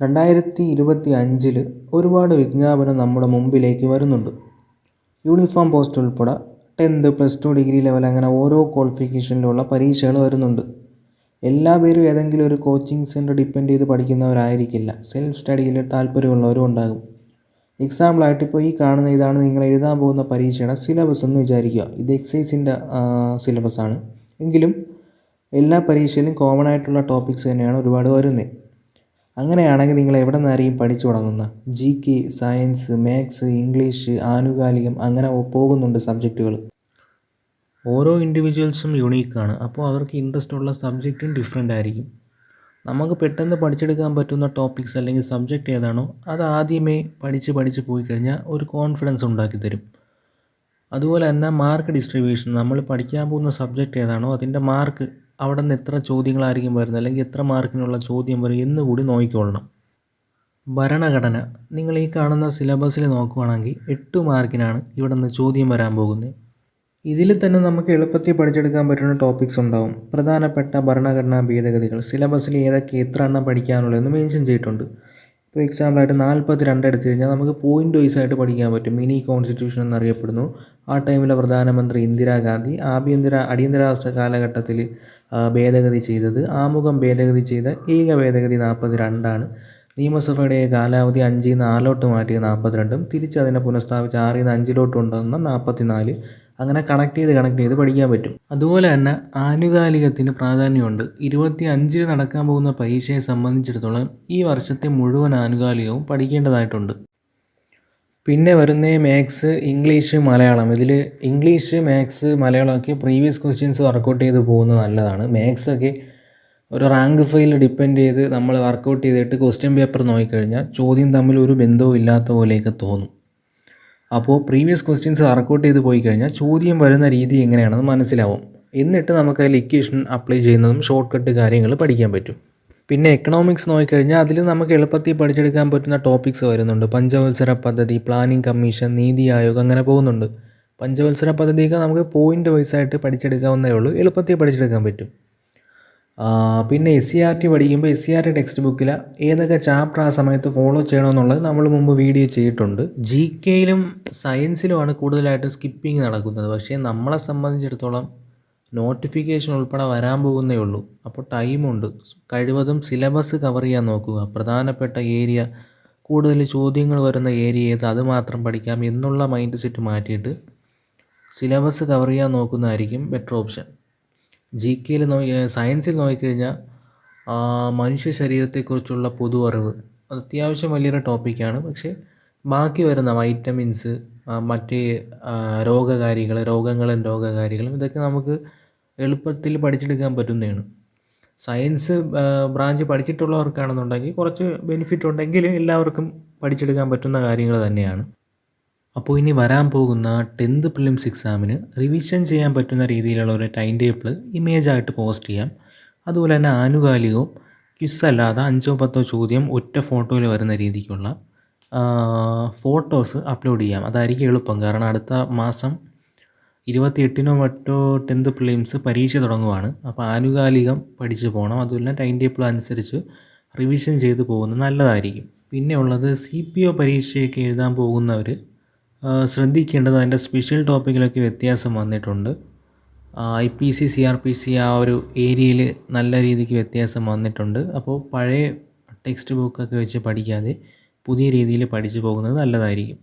2025 ഒരുപാട് വിജ്ഞാപനം നമ്മുടെ മുമ്പിലേക്ക് വരുന്നുണ്ട്. യൂണിഫോം പോസ്റ്റ് ഉൾപ്പെടെ 10th +2 ഡിഗ്രി ലെവൽ അങ്ങനെ ഓരോ ക്വാളിഫിക്കേഷനിലുള്ള പരീക്ഷകൾ വരുന്നുണ്ട്. എല്ലാ പേരും ഏതെങ്കിലും ഒരു കോച്ചിങ് സെൻറ്റർ ഡിപ്പെൻഡ് ചെയ്ത് പഠിക്കുന്നവരായിരിക്കില്ല. സെൽഫ് സ്റ്റഡിയിൽ താല്പര്യമുള്ളവരും ഉണ്ടാകും. എക്സാമ്പിളായിട്ട് ഇപ്പോൾ ഈ കാണുന്ന ഇതാണ് നിങ്ങൾ എഴുതാൻ പോകുന്ന പരീക്ഷയുടെ സിലബസ് എന്ന് വിചാരിക്കുക. ഇത് എക്സൈസിൻ്റെ സിലബസാണ്. എങ്കിലും എല്ലാ പരീക്ഷയിലും കോമൺ ആയിട്ടുള്ള ടോപ്പിക്സ് തന്നെയാണ് ഒരുപാട് വരുന്നത്. അങ്ങനെയാണെങ്കിൽ നിങ്ങൾ എവിടെ നിന്നായിരിക്കും പഠിച്ചു തുടങ്ങുന്നത്? GK, സയൻസ്, മാത്സ്, ഇംഗ്ലീഷ്, ആനുകാലികം അങ്ങനെ പോകുന്നുണ്ട് സബ്ജക്റ്റുകൾ. ഓരോ ഇൻഡിവിജ്വൽസും യുണീക്കാണ്. അപ്പോൾ അവർക്ക് ഇൻട്രസ്റ്റ് ഉള്ള സബ്ജക്റ്റും ഡിഫറെൻ്റ് ആയിരിക്കും. നമുക്ക് പെട്ടെന്ന് പഠിച്ചെടുക്കാൻ പറ്റുന്ന ടോപ്പിക്സ് അല്ലെങ്കിൽ സബ്ജക്റ്റ് ഏതാണോ അത് ആദ്യമേ പഠിച്ച് പോയി കഴിഞ്ഞാൽ ഒരു കോൺഫിഡൻസ് ഉണ്ടാക്കി തരും. അതുപോലെ തന്നെ മാർക്ക് ഡിസ്ട്രിബ്യൂഷൻ, നമ്മൾ പഠിക്കാൻ പോകുന്ന സബ്ജക്റ്റ് ഏതാണോ അതിൻ്റെ മാർക്ക് അവിടെ നിന്ന് എത്ര ചോദ്യങ്ങളായിരിക്കും വരുന്നത് അല്ലെങ്കിൽ എത്ര മാർക്കിനുള്ള ചോദ്യം വരും എന്നുകൂടി നോക്കിക്കൊള്ളണം. ഭരണഘടന നിങ്ങൾ ഈ കാണുന്ന സിലബസിൽ നോക്കുകയാണെങ്കിൽ 8 മാർക്കിനാണ് ഇവിടെ നിന്ന് ചോദ്യം വരാൻ പോകുന്നത്. ഇതിൽ തന്നെ നമുക്ക് എളുപ്പത്തിൽ പഠിച്ചെടുക്കാൻ പറ്റുന്ന ടോപ്പിക്സ് ഉണ്ടാവും. പ്രധാനപ്പെട്ട ഭരണഘടനാ ഭേദഗതികൾ സിലബസിൽ എത്ര എണ്ണം പഠിക്കാനുള്ളതെന്ന് മെൻഷൻ ചെയ്തിട്ടുണ്ട്. ഇപ്പോൾ എക്സാമ്പിളായിട്ട് 42 എടുത്തു കഴിഞ്ഞാൽ നമുക്ക് പോയിൻ്റ് വൈസ് ആയിട്ട് പഠിക്കാൻ പറ്റും. മിനി കോൺസ്റ്റിറ്റ്യൂഷൻ എന്നറിയപ്പെടുന്നു. ആ ടൈമിലെ പ്രധാനമന്ത്രി ഇന്ദിരാഗാന്ധി അടിയന്തരാവസ്ഥ കാലഘട്ടത്തിൽ ഭേദഗതി ചെയ്തത്. ആമുഖം ഭേദഗതി ചെയ്ത ഏക ഭേദഗതി 42 നിയമസഭയുടെ കാലാവധി 5 നിന്ന് 4 മാറ്റിയത് 42 തിരിച്ച് അതിനെ പുനഃസ്ഥാപിച്ച് 6 നിന്ന് 5 ഉണ്ടാകുന്ന 44 അങ്ങനെ കണക്ട് ചെയ്ത് പഠിക്കാൻ പറ്റും. അതുപോലെ തന്നെ ആനുകാലികത്തിന് പ്രാധാന്യമുണ്ട്. 25 നടക്കാൻ പോകുന്ന പരീക്ഷയെ സംബന്ധിച്ചിടത്തോളം ഈ വർഷത്തെ മുഴുവൻ ആനുകാലികവും പഠിക്കേണ്ടതായിട്ടുണ്ട്. പിന്നെ വരുന്ന മാത്സ്, ഇംഗ്ലീഷ്, മലയാളം. ഇതിൽ ഇംഗ്ലീഷ്, മാത്സ്, മലയാളമൊക്കെ പ്രീവിയസ് ക്വസ്റ്റ്യൻസ് വർക്കൗട്ട് ചെയ്ത് പോകുന്നത് നല്ലതാണ്. മാത്സൊക്കെ ഒരു റാങ്ക് ഫയൽ ഡിപ്പെൻഡ് ചെയ്ത് നമ്മൾ വർക്കൗട്ട് ചെയ്തിട്ട് ക്വസ്റ്റ്യൻ പേപ്പർ നോക്കിക്കഴിഞ്ഞാൽ ചോദ്യം തമ്മിൽ ഒരു ബന്ധവും ഇല്ലാത്ത പോലെയൊക്കെ തോന്നും. അപ്പോൾ പ്രീവിയസ് ക്വസ്റ്റ്യൻസ് വർക്കൗട്ട് ചെയ്ത് പോയി കഴിഞ്ഞാൽ ചോദ്യം വരുന്ന രീതി എങ്ങനെയാണെന്ന് മനസ്സിലാവും. എന്നിട്ട് നമുക്ക് അതിൽ ഇക്വേഷൻ അപ്ലൈ ചെയ്യുന്നതും ഷോർട്ട് കട്ട് കാര്യങ്ങൾ പഠിക്കാൻ പറ്റും. പിന്നെ എക്കണോമിക്സ് നോക്കിക്കഴിഞ്ഞാൽ അതിൽ നമുക്ക് എളുപ്പത്തിൽ പഠിച്ചെടുക്കാൻ പറ്റുന്ന ടോപ്പിക്സ് വരുന്നുണ്ട്. പഞ്ചവത്സര പദ്ധതി, പ്ലാനിംഗ് കമ്മീഷൻ, നീതി ആയോഗ് അങ്ങനെ പോകുന്നുണ്ട്. പഞ്ചവത്സര പദ്ധതിയൊക്കെ നമുക്ക് പോയിൻ്റ് വൈസായിട്ട് പഠിച്ചെടുക്കാവുന്നതേ ഉള്ളൂ. എളുപ്പത്തിൽ പഠിച്ചെടുക്കാൻ പറ്റും. പിന്നെ SCERT പഠിക്കുമ്പോൾ SCERT ടെക്സ്റ്റ് ബുക്കിൽ ഏതൊക്കെ ചാപ്റ്റർ ആ സമയത്ത് ഫോളോ ചെയ്യണമെന്നുള്ളത് നമ്മൾ മുമ്പ് വീഡിയോ ചെയ്തിട്ടുണ്ട്. GKയിലും സയൻസിലുമാണ് കൂടുതലായിട്ട് സ്കിപ്പിംഗ് നടക്കുന്നത്. പക്ഷേ നമ്മളെ സംബന്ധിച്ചിടത്തോളം നോട്ടിഫിക്കേഷൻ ഉൾപ്പെടെ വരാൻ പോകുന്നേ ഉള്ളൂ. അപ്പോൾ ടൈമുണ്ട്. കഴിവതും സിലബസ് കവർ ചെയ്യാൻ നോക്കുക. പ്രധാനപ്പെട്ട ഏരിയ, കൂടുതൽ ചോദ്യങ്ങൾ വരുന്ന ഏരിയ ഏത് അത് മാത്രം പഠിക്കാം എന്നുള്ള മൈൻഡ് സെറ്റ് മാറ്റിയിട്ട് സിലബസ് കവർ ചെയ്യാൻ നോക്കുന്നതായിരിക്കും ബെറ്റർ ഓപ്ഷൻ. GKയിൽ സയൻസിൽ നോക്കിക്കഴിഞ്ഞാൽ മനുഷ്യ ശരീരത്തെക്കുറിച്ചുള്ള പൊതു അറിവ് അത്യാവശ്യം വലിയൊരു ടോപ്പിക്കാണ്. പക്ഷേ ബാക്കി വരുന്ന വൈറ്റമിൻസ്, മറ്റ് രോഗങ്ങളും ഇതൊക്കെ നമുക്ക് എളുപ്പത്തിൽ പഠിച്ചെടുക്കാൻ പറ്റുന്നതാണ്. സയൻസ് ബ്രാഞ്ച് പഠിച്ചിട്ടുള്ളവർക്കാണെന്നുണ്ടെങ്കിൽ കുറച്ച് ബെനിഫിറ്റ് ഉണ്ടെങ്കിൽ എല്ലാവർക്കും പഠിച്ചെടുക്കാൻ പറ്റുന്ന കാര്യങ്ങൾ തന്നെയാണ്. അപ്പോൾ ഇനി വരാൻ പോകുന്ന 10th പ്രിലിംസ് എക്സാമിന് റിവിഷൻ ചെയ്യാൻ പറ്റുന്ന രീതിയിലുള്ള ഒരു ടൈം ടേബിൾ ഇമേജായിട്ട് പോസ്റ്റ് ചെയ്യാം. അതുപോലെ തന്നെ ആനുകാലികവും ക്വിസ് അല്ലാതെ 5-10 ചോദ്യം ഒറ്റ ഫോട്ടോയിൽ വരുന്ന രീതിക്കുള്ള ഫോട്ടോസ് അപ്ലോഡ് ചെയ്യാം. അതായിരിക്കും എളുപ്പം. കാരണം അടുത്ത മാസം 28 മറ്റോ 10th പ്രിലിംസ് പരീക്ഷ തുടങ്ങുവാണ്. അപ്പോൾ ആനുകാലികം പഠിച്ച് പോകണം. അതുപോലെ ടൈം ടേബിൾ അനുസരിച്ച് റിവിഷൻ ചെയ്ത് പോകുന്നത് നല്ലതായിരിക്കും. പിന്നെ ഉള്ളത് CPO പരീക്ഷയൊക്കെ എഴുതാൻ പോകുന്നവർ ശ്രദ്ധിക്കേണ്ടത് അതിൻ്റെ സ്പെഷ്യൽ ടോപ്പിക്കിലൊക്കെ വ്യത്യാസം വന്നിട്ടുണ്ട്. IPC, CRPC ആ ഒരു ഏരിയയിൽ നല്ല രീതിക്ക് വ്യത്യാസം വന്നിട്ടുണ്ട്. അപ്പോൾ പഴയ ടെക്സ്റ്റ് ബുക്കൊക്കെ വെച്ച് പഠിക്കാതെ പുതിയ രീതിയിൽ പഠിച്ചു പോകുന്നത് നല്ലതായിരിക്കും.